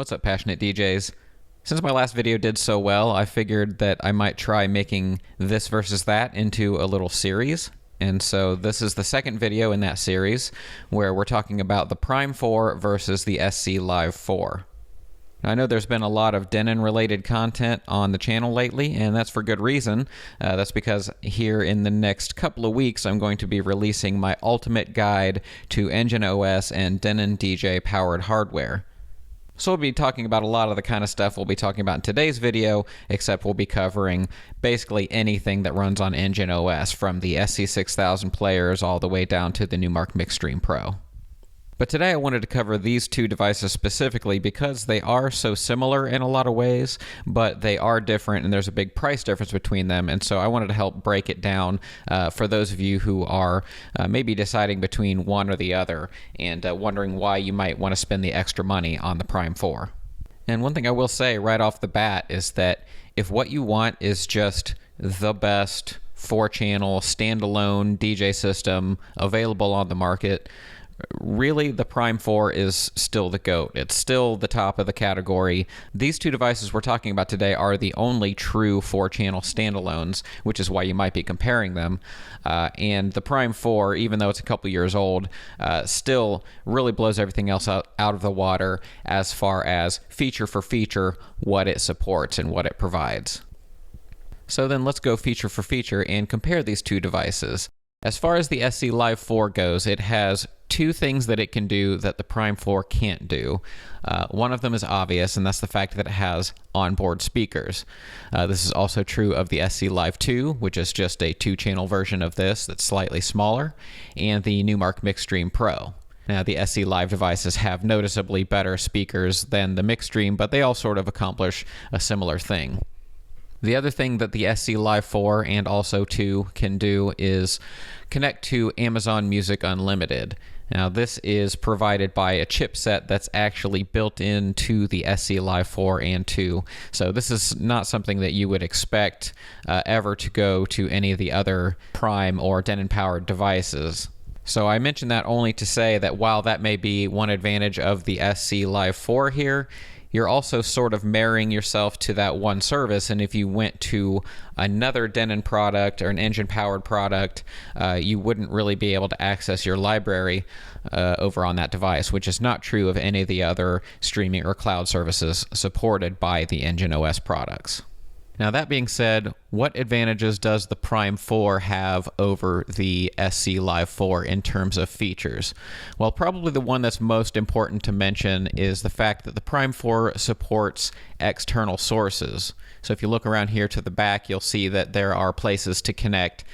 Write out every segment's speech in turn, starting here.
What's up, passionate DJs? Since my last video did so well, I figured that I might try making this versus that into a little series. And so this is the second video in that series where we're talking about the Prime 4 versus the SC Live 4. Now, I know there's been a lot of Denon related content on the channel lately, and that's for good reason. That's because here in the next couple of weeks I'm going to be releasing my ultimate guide to Engine OS and Denon DJ powered hardware. So we'll be talking about a lot of the kind of stuff we'll be talking about in today's video, except we'll be covering basically anything that runs on Engine OS, from the SC6000 players all the way down to the Numark Mixstream Pro. But today I wanted to cover these two devices specifically because they are so similar in a lot of ways, but they are different and there's a big price difference between them. And so I wanted to help break it down for those of you who are maybe deciding between one or the other and wondering why you might want to spend the extra money on the Prime 4. And one thing I will say right off the bat is that if what you want is just the best 4-channel standalone DJ system available on the market, really, the Prime 4 is still the GOAT. It's still the top of the category. These two devices we're talking about today are the only true 4-channel standalones, which is why you might be comparing them. And the Prime 4, even though it's a couple years old, still really blows everything else out of the water as far as feature for feature what it supports and what it provides. So then let's go feature for feature and compare these two devices. As far as the SC Live 4 goes, it has two things that it can do that the Prime 4 can't do. One of them is obvious, and that's the fact that it has onboard speakers. This is also true of the SC Live 2, which is just a 2-channel version of this that's slightly smaller, and the Numark Mixstream Pro. Now, the SC Live devices have noticeably better speakers than the Mixstream, but they all sort of accomplish a similar thing. The other thing that the SC Live 4 and also 2 can do is connect to Amazon Music Unlimited. Now, this is provided by a chipset that's actually built into the SC Live 4 and 2. So this is not something that you would expect ever to go to any of the other Prime or Denon-powered devices. So I mention that only to say that while that may be one advantage of the SC Live 4 here, you're also sort of marrying yourself to that one service, and if you went to another Denon product or an engine-powered product, you wouldn't really be able to access your library over on that device, which is not true of any of the other streaming or cloud services supported by the Engine OS products. Now, that being said, what advantages does the Prime 4 have over the SC Live 4 in terms of features? Well, probably the one that's most important to mention is the fact that the Prime 4 supports external sources. So if you look around here to the back, you'll see that there are places to connect,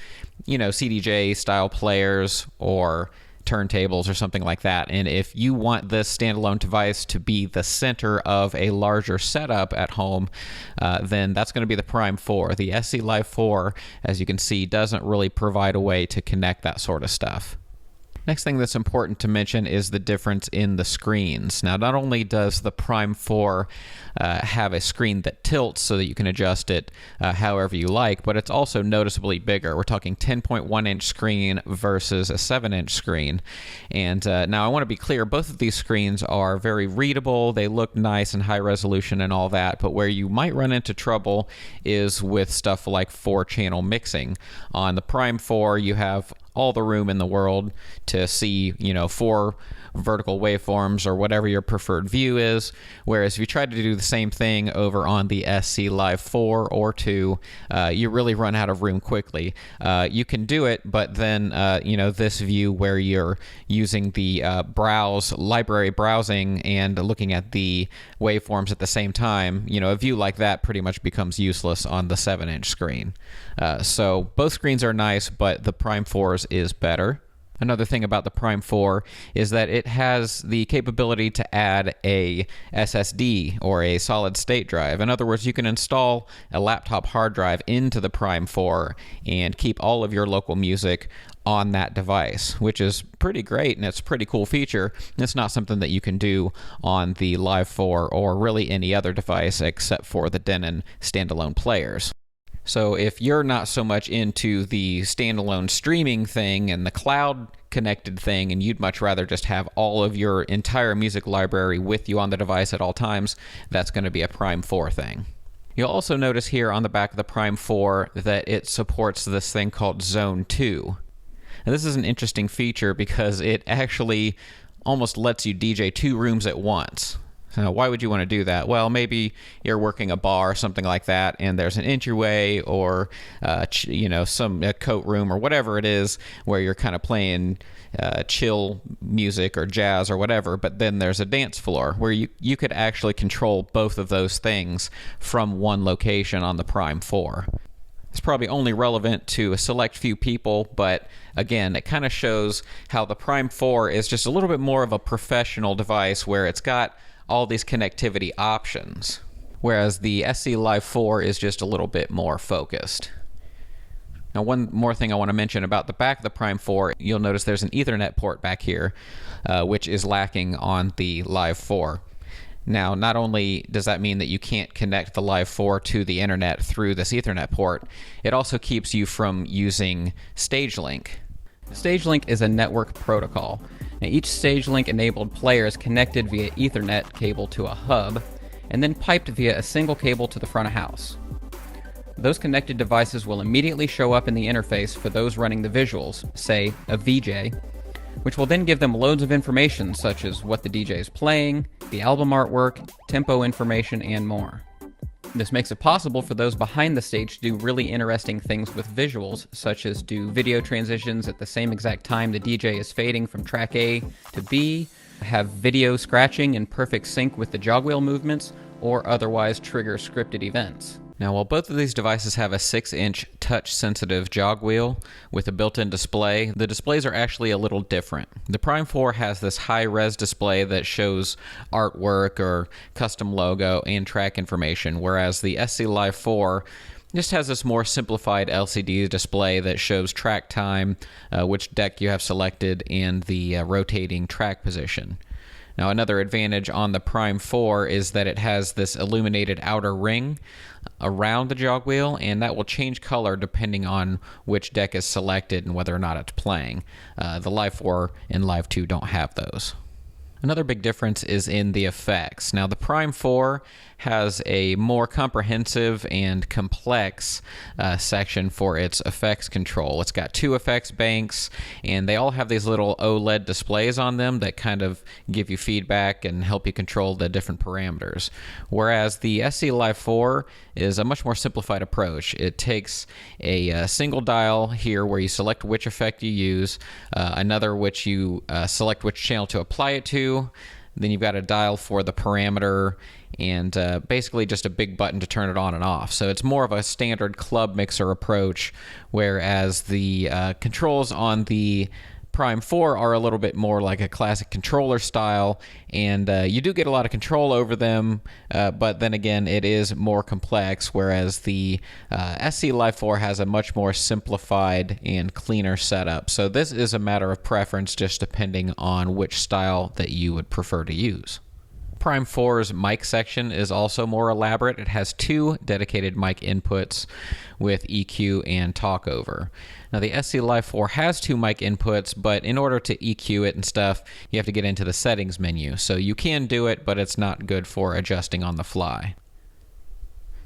CDJ style players or turntables or something like that. And if you want this standalone device to be the center of a larger setup at home, then that's going to be the Prime 4. The SC Live 4, as you can see, doesn't really provide a way to connect that sort of stuff. Next thing that's important to mention is the difference in the screens. Now, not only does the Prime 4 have a screen that tilts so that you can adjust it however you like, but it's also noticeably bigger. We're talking 10.1-inch screen versus a 7-inch screen. And now I want to be clear, both of these screens are very readable. They look nice and high resolution and all that, but where you might run into trouble is with stuff like 4-channel mixing. On the Prime 4, you have all the room in the world to see, 4 vertical waveforms or whatever your preferred view is. Whereas if you try to do the same thing over on the SC Live 4 or 2, you really run out of room quickly. You can do it, but then, this view where you're using the library browsing and looking at the waveforms at the same time, a view like that pretty much becomes useless on the 7-inch screen. So both screens are nice, but the Prime 4's is better. Another thing about the Prime 4 is that it has the capability to add a SSD or a solid state drive. In other words, you can install a laptop hard drive into the Prime 4 and keep all of your local music on that device, which is pretty great and it's a pretty cool feature. It's not something that you can do on the Live 4 or really any other device except for the Denon standalone players. So if you're not so much into the standalone streaming thing and the cloud connected thing, and you'd much rather just have all of your entire music library with you on the device at all times, that's going to be a Prime 4 thing. You'll also notice here on the back of the Prime 4 that it supports this thing called Zone 2. And this is an interesting feature because it actually almost lets you DJ 2 rooms at once. Now, why would you want to do that? Well, maybe you're working a bar or something like that, and there's an entryway or, some coat room or whatever it is where you're kind of playing chill music or jazz or whatever, but then there's a dance floor where you could actually control both of those things from one location on the Prime 4. It's probably only relevant to a select few people, but again, it kind of shows how the Prime 4 is just a little bit more of a professional device where it's got all these connectivity options, whereas the SC Live 4 is just a little bit more focused. Now, one more thing I want to mention about the back of the Prime 4, you'll notice there's an Ethernet port back here, which is lacking on the Live 4. Now, not only does that mean that you can't connect the Live 4 to the internet through this Ethernet port, it also keeps you from using StageLink. StageLink is a network protocol. Now, each StageLink-enabled player is connected via Ethernet cable to a hub, and then piped via a single cable to the front of house. Those connected devices will immediately show up in the interface for those running the visuals, say a VJ, which will then give them loads of information such as what the DJ is playing, the album artwork, tempo information, and more. This makes it possible for those behind the stage to do really interesting things with visuals, such as do video transitions at the same exact time the DJ is fading from track A to B, have video scratching in perfect sync with the jog wheel movements, or otherwise trigger scripted events. Now, while both of these devices have a 6-inch touch-sensitive jog wheel with a built-in display, the displays are actually a little different. The Prime 4 has this high-res display that shows artwork or custom logo and track information, whereas the SC Live 4 just has this more simplified LCD display that shows track time, which deck you have selected, and the rotating track position. Now, another advantage on the Prime 4 is that it has this illuminated outer ring around the jog wheel, and that will change color depending on which deck is selected and whether or not it's playing. The Live 4 and Live 2 don't have those. Another big difference is in the effects. Now, the Prime 4 has a more comprehensive and complex section for its effects control. It's got 2 effects banks, and they all have these little OLED displays on them that kind of give you feedback and help you control the different parameters. Whereas the SC Live 4 is a much more simplified approach. It takes a single dial here where you select which effect you use, another which you select which channel to apply it to. Then you've got a dial for the parameter, and basically just a big button to turn it on and off. So it's more of a standard club mixer approach, whereas the controls on the Prime 4 are a little bit more like a classic controller style, and you do get a lot of control over them, but then again, it is more complex, whereas the SC Live 4 has a much more simplified and cleaner setup. So this is a matter of preference, just depending on which style that you would prefer to use. Prime 4's mic section is also more elaborate. It has 2 dedicated mic inputs with EQ and talkover. Now, the SC Live 4 has 2 mic inputs, but in order to EQ it and stuff, you have to get into the settings menu. So you can do it, but it's not good for adjusting on the fly.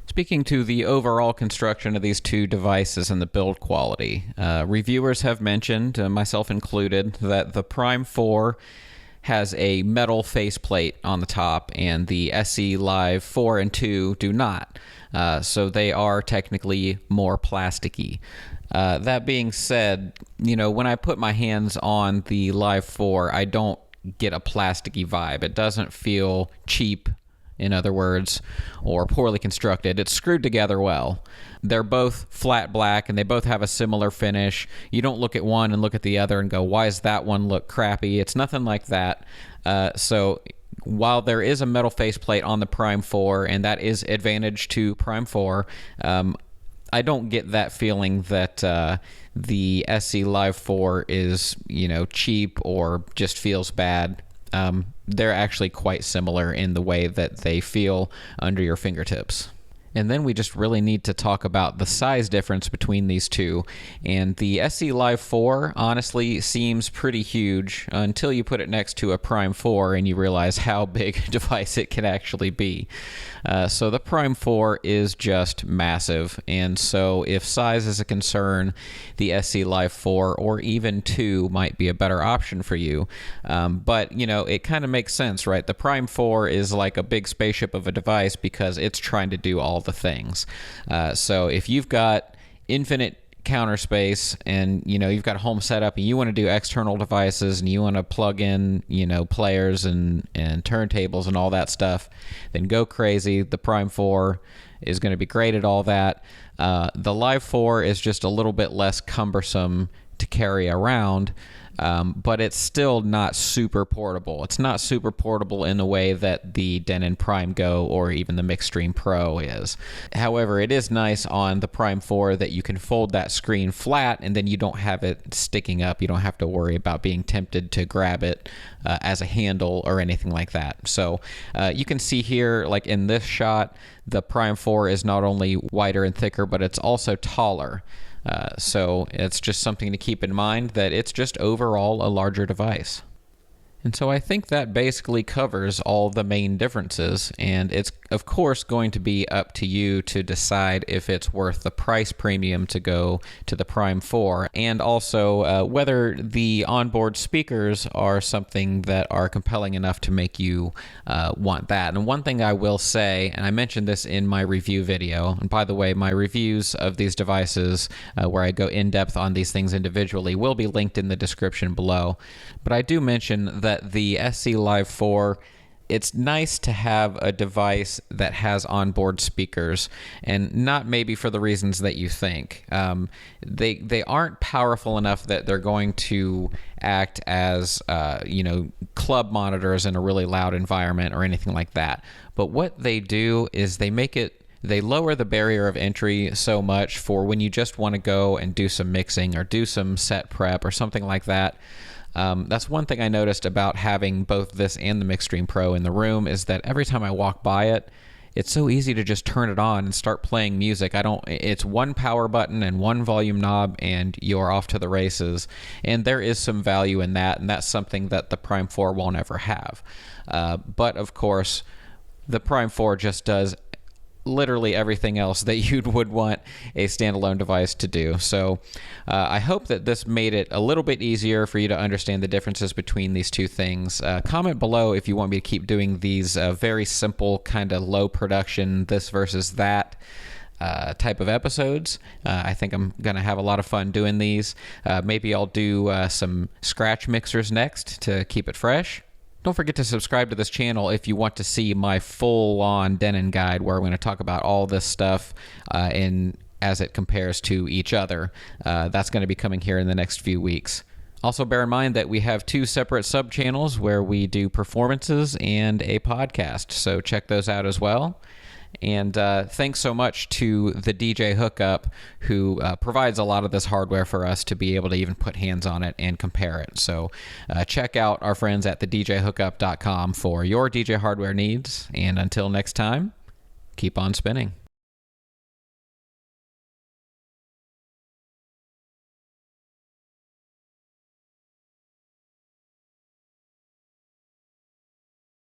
Speaking to the overall construction of these 2 devices and the build quality, reviewers have mentioned, myself included, that the Prime 4 has a metal faceplate on the top, and the SC Live 4 and 2 do not. So they are technically more plasticky. That being said, when I put my hands on the Live 4, I don't get a plasticky vibe. It doesn't feel cheap, in other words, or poorly constructed. It's screwed together well. They're both flat black, and they both have a similar finish. You don't look at one and look at the other and go, why does that one look crappy? It's nothing like that. So while there is a metal faceplate on the Prime 4, and that is advantage to Prime 4, I don't get that feeling that the SC Live 4 is, cheap or just feels bad. They're actually quite similar in the way that they feel under your fingertips. And then we just really need to talk about the size difference between these two. And the SC Live 4 honestly seems pretty huge until you put it next to a Prime 4 and you realize how big a device it can actually be. So the Prime 4 is just massive. And so if size is a concern, the SC Live 4 or even 2 might be a better option for you. But, you know, it kind of makes sense, right? The Prime 4 is like a big spaceship of a device because it's trying to do all the things. So if you've got infinite counter space and you've got a home setup and you want to do external devices and you want to plug in players and turntables and all that stuff, then go crazy. The Prime 4 is going to be great at all that. The Live 4 is just a little bit less cumbersome to carry around, but it's still not super portable. It's not super portable in the way that the Denon Prime Go or even the Mixstream Pro is. However, it is nice on the Prime 4 that you can fold that screen flat and then you don't have it sticking up. You don't have to worry about being tempted to grab it as a handle or anything like that. So you can see here, like in this shot, the Prime 4 is not only wider and thicker, but it's also taller. So it's just something to keep in mind that it's just overall a larger device. And so I think that basically covers all the main differences, and it's of course going to be up to you to decide if it's worth the price premium to go to the Prime 4, and also whether the onboard speakers are something that are compelling enough to make you want that. And one thing I will say, and I mentioned this in my review video, and by the way, my reviews of these devices where I go in depth on these things individually will be linked in the description below, but I do mention that the SC Live 4, it's nice to have a device that has onboard speakers, and not maybe for the reasons that you think. They aren't powerful enough that they're going to act as club monitors in a really loud environment or anything like that. But what they do is they lower the barrier of entry so much for when you just want to go and do some mixing or do some set prep or something like that. That's one thing I noticed about having both this and the Mixstream Pro in the room, is that every time I walk by it, it's so easy to just turn it on and start playing music. It's one power button and one volume knob and you're off to the races. And there is some value in that, and that's something that the Prime 4 won't ever have. But of course, the Prime 4 just does literally everything else that you would want a standalone device to do. So I hope that this made it a little bit easier for you to understand the differences between these two things. Comment below if you want me to keep doing these very simple, kind of low production, this versus that type of episodes. I think I'm going to have a lot of fun doing these. Maybe I'll do some scratch mixers next to keep it fresh. Don't forget to subscribe to this channel if you want to see my full-on Denon guide, where I'm going to talk about all this stuff as it compares to each other. That's going to be coming here in the next few weeks. Also, bear in mind that we have 2 separate sub-channels where we do performances and a podcast, so check those out as well. And thanks so much to the DJ Hookup, who provides a lot of this hardware for us to be able to even put hands on it and compare it. So check out our friends at thedjhookup.com for your DJ hardware needs. And until next time, keep on spinning.